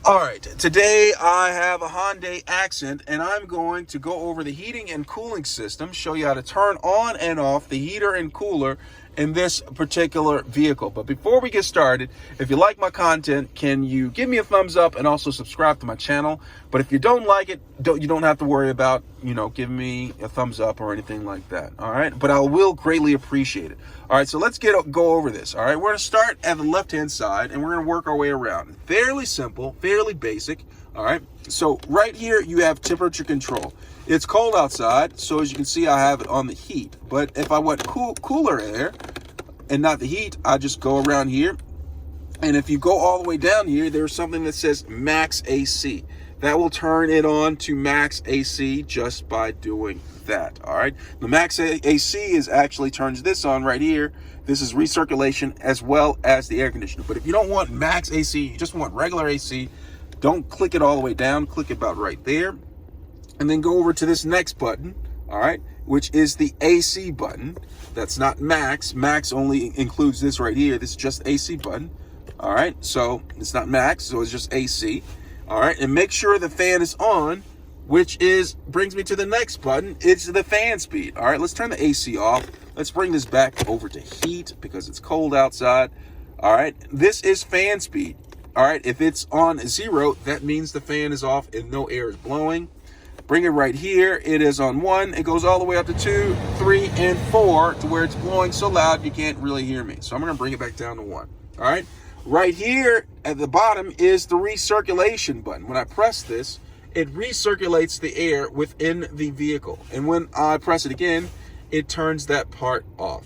All right, today I have a Hyundai Accent and I'm going to go over the heating and cooling system, show you how to turn on and off the heater and cooler in this particular vehicle. But before we get started, if you like my content, can you give me a thumbs up and also subscribe to my channel? But if you don't like it, you don't have to worry about, giving me a thumbs up or anything like that, all right? But I will greatly appreciate it. All right, so let's go over this, all right? We're gonna start at the left-hand side and we're gonna work our way around. Fairly simple, fairly basic, all right? So right here, you have temperature control. It's cold outside, so as you can see, I have it on the heat. But if I want cooler air and not the heat, I just go around here. And if you go all the way down here, there's something that says max AC. That will turn it on to max AC just by doing that, all right? The max AC is actually turns this on right here. This is recirculation as well as the air conditioner. But if you don't want max AC, you just want regular AC, don't click it all the way down, click about right there. And then go over to this next button, all right, which is the AC button. That's not max. Max only includes this right here. This is just AC button, all right? So it's not max, so it's just AC, all right? And make sure the fan is on, which brings me to the next button. It's the fan speed, all right? Let's turn the AC off. Let's bring this back over to heat because it's cold outside, all right? This is fan speed, all right? If it's on 0, that means the fan is off and no air is blowing. Bring it right here. It is on 1. It goes all the way up to 2, 3, and 4 to where it's blowing so loud you can't really hear me. So I'm going to bring it back down to 1. All right. Right here at the bottom is the recirculation button. When I press this, it recirculates the air within the vehicle. And when I press it again, it turns that part off.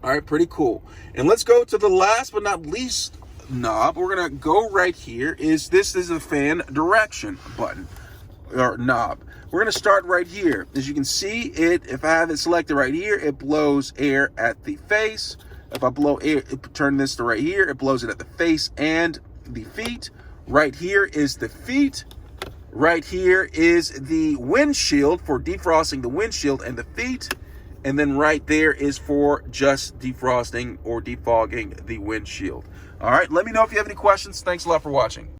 All right. Pretty cool. And let's go to the last but not least knob. We're going to go right here. This is the fan direction button. Or knob. We're going to start right here. As you can see, if I have it selected right here, it blows air at the face. If I blow air, turn this to right here, it blows it at the face and the feet. Right here is the feet. Right here is the windshield for defrosting the windshield and the feet. And then right there is for just defrosting or defogging the windshield. All right, let me know if you have any questions. Thanks a lot for watching.